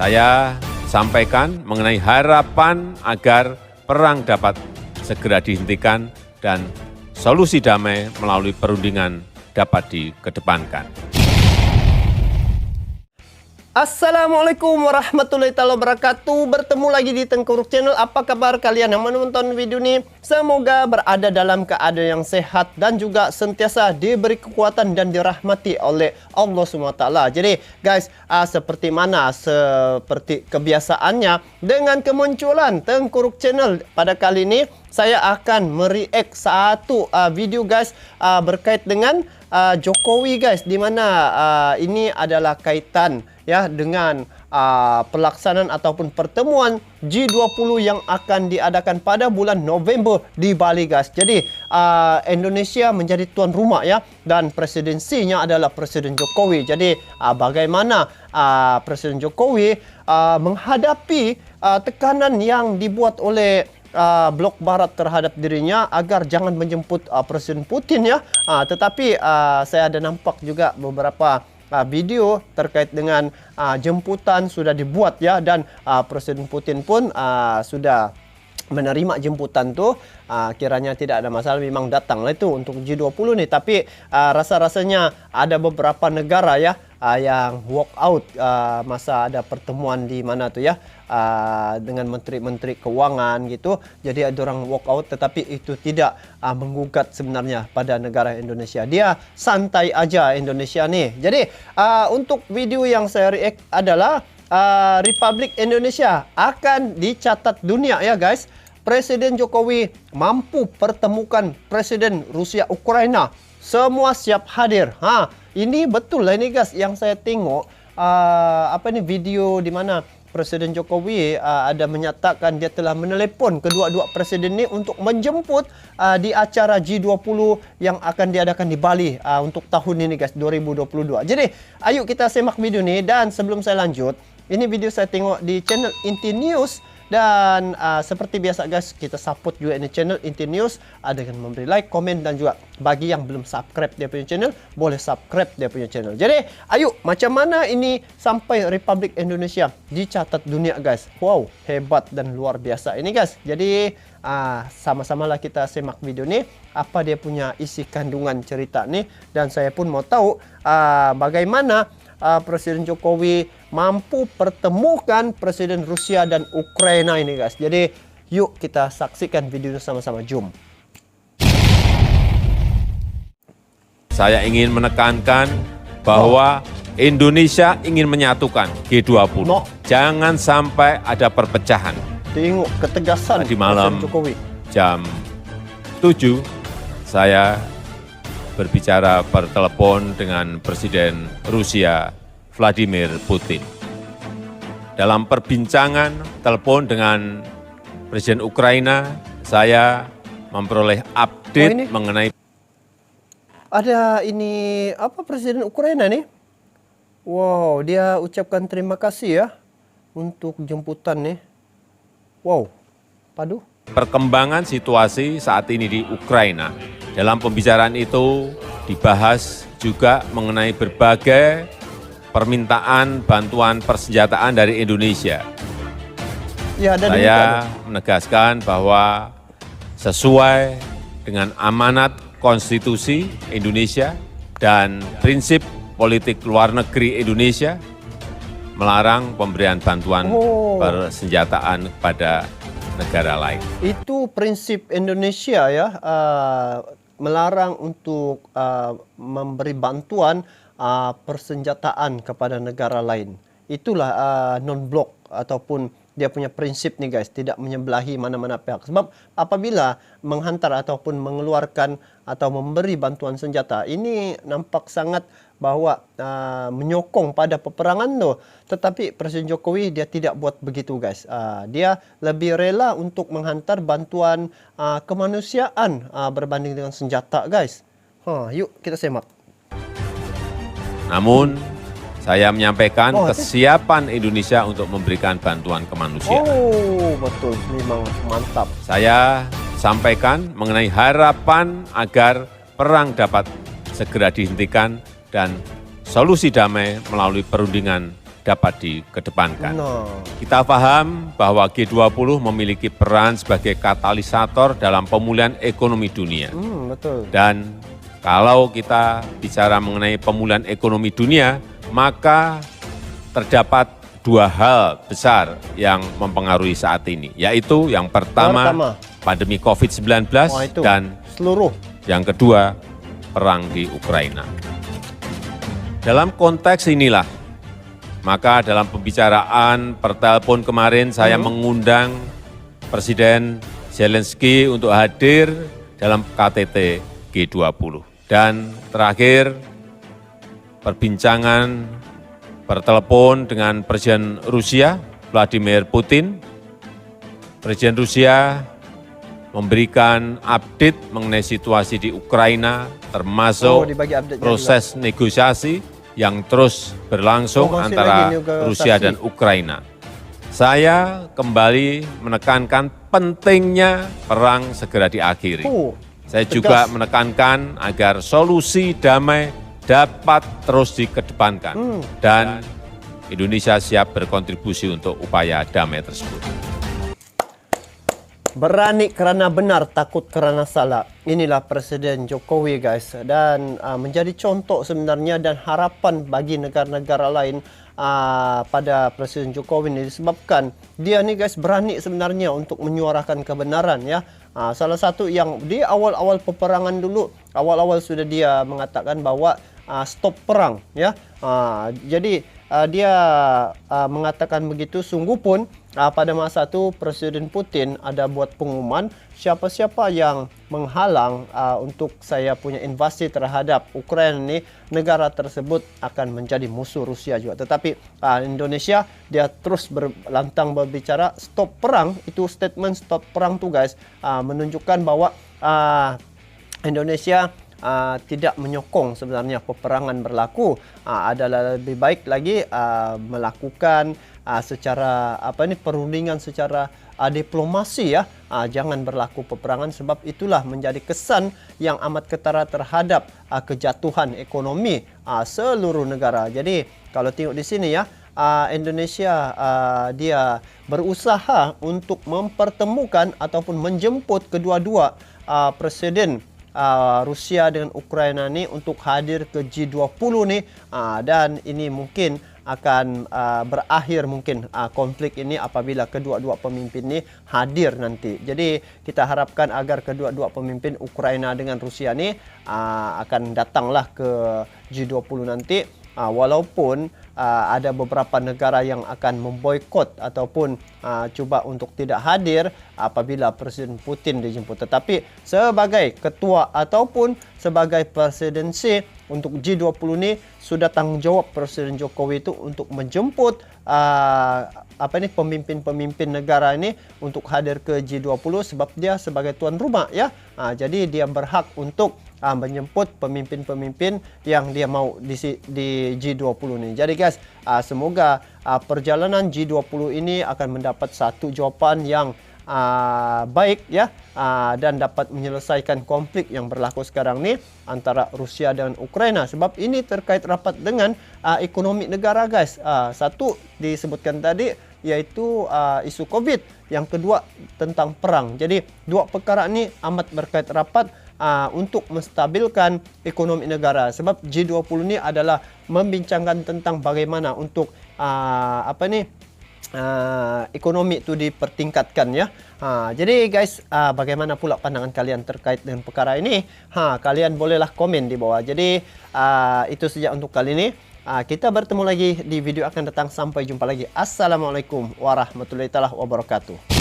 Saya sampaikan mengenai harapan agar perang dapat segera dihentikan dan solusi damai melalui perundingan dapat dikedepankan. Assalamualaikum warahmatullahi wabarakatuh. Bertemu lagi di Tengkuruk Channel. Apa kabar kalian yang menonton video ini? Semoga berada dalam keadaan yang sehat dan juga sentiasa diberi kekuatan dan dirahmati oleh Allah SWT. Jadi guys, seperti kebiasaannya dengan kemunculan Tengkuruk Channel pada kali ini, saya akan mereact satu video guys berkait dengan Jokowi guys, di mana ini adalah kaitan ya dengan pelaksanaan ataupun pertemuan G20 yang akan diadakan pada bulan November di Bali guys. Jadi Indonesia menjadi tuan rumah ya, dan presidensinya adalah Presiden Jokowi. Jadi bagaimana Presiden Jokowi menghadapi tekanan yang dibuat oleh blok barat terhadap dirinya agar jangan menjemput Presiden Putin ya. Tetapi saya ada nampak juga beberapa video terkait dengan jemputan sudah dibuat ya, dan Presiden Putin pun sudah menerima jemputan tuh. Kiranya tidak ada masalah, memang datanglah itu untuk G20 nih. Tapi rasa-rasanya ada beberapa negara ya yang walk out masa ada pertemuan di mana tuh ya, dengan menteri-menteri keuangan gitu. Jadi ada orang walk out, tetapi itu tidak menggugat sebenarnya pada negara Indonesia. Dia santai aja Indonesia nih. Jadi untuk video yang saya react adalah Republik Indonesia akan dicatat dunia ya guys. Presiden Jokowi mampu pertemukan Presiden Rusia Ukraina. Semua siap hadir. Ini betul lah ini guys yang saya tengok video di mana Presiden Jokowi ada menyatakan dia telah menelepon kedua-dua presiden ini untuk menjemput di acara G20 yang akan diadakan di Bali untuk tahun ini guys, 2022. Jadi ayo kita simak video ini, dan sebelum saya lanjut, ini video saya tengok di channel Inti News. Dan seperti biasa guys, kita support juga ini channel Inti News dengan memberi like, komen, dan juga bagi yang belum subscribe dia punya channel, boleh subscribe dia punya channel. Jadi ayo, macam mana ini sampai Republik Indonesia dicatat dunia guys. Wow, hebat dan luar biasa ini guys. Jadi sama-samalah kita simak video ini, apa dia punya isi kandungan cerita nih. Dan saya pun mau tahu bagaimana Presiden Jokowi mampu pertemukan Presiden Rusia dan Ukraina ini guys. Jadi yuk kita saksikan videonya sama-sama, jom. Saya ingin menekankan bahwa Indonesia ingin menyatukan G20. Jangan sampai ada perpecahan. Tengok ketegasan di malam Presiden Jokowi. Jam 7 saya berbicara per telepon dengan Presiden Rusia Vladimir Putin. Dalam perbincangan telepon dengan Presiden Ukraina, saya memperoleh update mengenai ada ini apa Presiden Ukraina nih. Wow, dia ucapkan terima kasih ya untuk jemputan nih. Wow, padu. Perkembangan situasi saat ini di Ukraina. Dalam pembicaraan itu dibahas juga mengenai berbagai permintaan bantuan persenjataan dari Indonesia. Ya, saya menegaskan bahwa sesuai dengan amanat konstitusi Indonesia dan prinsip politik luar negeri Indonesia, melarang pemberian bantuan persenjataan kepada negara lain. Itu prinsip Indonesia ya, melarang untuk memberi bantuan persenjataan kepada negara lain. Itulah non-blok ataupun dia punya prinsip nih guys, tidak menyebelahi mana-mana pihak. Sebab apabila menghantar ataupun mengeluarkan atau memberi bantuan senjata, ini nampak sangat bahwa menyokong pada peperangan tuh. Tetapi Presiden Jokowi dia tidak buat begitu guys. Dia lebih rela untuk menghantar bantuan kemanusiaan berbanding dengan senjata guys. Yuk kita simak. Namun saya menyampaikan kesiapan Indonesia untuk memberikan bantuan kemanusiaan. Betul, memang mantap. Saya sampaikan mengenai harapan agar perang dapat segera dihentikan dan solusi damai melalui perundingan dapat dikedepankan. No. Kita paham bahwa G20 memiliki peran sebagai katalisator dalam pemulihan ekonomi dunia. Betul. Dan kalau kita bicara mengenai pemulihan ekonomi dunia, maka terdapat dua hal besar yang mempengaruhi saat ini, yaitu yang pertama pandemi COVID-19 dan seluruh. Yang kedua, perang di Ukraina. Dalam konteks inilah, maka dalam pembicaraan pertelepon kemarin saya mengundang Presiden Zelensky untuk hadir dalam KTT G20. Dan terakhir, perbincangan pertelepon dengan Presiden Rusia, Vladimir Putin. Presiden Rusia memberikan update mengenai situasi di Ukraina, termasuk proses negosiasi yang terus berlangsung antara Rusia dan Ukraina. Saya kembali menekankan pentingnya perang segera diakhiri. Saya juga menekankan agar solusi damai dapat terus dikedepankan dan Indonesia siap berkontribusi untuk upaya damai tersebut. Berani kerana benar, takut kerana salah. Inilah Presiden Jokowi, guys. Dan menjadi contoh sebenarnya dan harapan bagi negara-negara lain pada Presiden Jokowi ini disebabkan dia nih, guys, berani sebenarnya untuk menyuarakan kebenaran, ya. Salah satu yang di awal-awal peperangan dulu, awal-awal sudah dia mengatakan bahwa stop perang, ya. Jadi dia mengatakan begitu. Sungguh pun pada masa itu Presiden Putin ada buat pengumuman siapa-siapa yang menghalang untuk saya punya invasi terhadap Ukraina ini, negara tersebut akan menjadi musuh Rusia juga. Tetapi Indonesia dia terus berlantang berbicara stop perang. Itu statement stop perang tuh, guys, menunjukkan bahwa Indonesia tidak menyokong sebenarnya peperangan berlaku. Adalah lebih baik lagi melakukan secara perundingan secara diplomasi, ya. Jangan berlaku peperangan, sebab itulah menjadi kesan yang amat ketara terhadap kejatuhan ekonomi seluruh negara. Jadi kalau tengok di sini, ya, Indonesia dia berusaha untuk mempertemukan ataupun menjemput kedua-dua presiden Rusia dengan Ukraina ni untuk hadir ke G20 ni, dan ini mungkin akan berakhir mungkin konflik ini apabila kedua-dua pemimpin ini hadir nanti. Jadi kita harapkan agar kedua-dua pemimpin Ukraina dengan Rusia ni akan datanglah ke G20 nanti, walaupun ada beberapa negara yang akan memboikot ataupun cuba untuk tidak hadir apabila Presiden Putin dijemput. Tetapi sebagai ketua ataupun sebagai presidensi untuk G20 ini, sudah tanggungjawab Presiden Jokowi itu untuk menjemput pemimpin-pemimpin negara ini untuk hadir ke G20, sebab dia sebagai tuan rumah, ya. Jadi dia berhak untuk menjemput pemimpin-pemimpin yang dia mau di G20 ini. Jadi, guys, semoga perjalanan G20 ini akan mendapat satu jawapan yang baik, ya, dan dapat menyelesaikan konflik yang berlaku sekarang ni antara Rusia dan Ukraina, sebab ini terkait rapat dengan ekonomi negara, guys. Satu disebutkan tadi yaitu isu COVID, yang kedua tentang perang. Jadi dua perkara ini amat berkait rapat untuk menstabilkan ekonomi negara, sebab G20 ini adalah membincangkan tentang bagaimana untuk ekonomi itu dipertingkatkan, ya. Jadi, guys, bagaimana pula pandangan kalian terkait dengan perkara ini? Kalian bolehlah komen di bawah. Jadi itu saja untuk kali ini. Kita bertemu lagi di video akan datang. Sampai jumpa lagi. Assalamualaikum warahmatullahi wabarakatuh.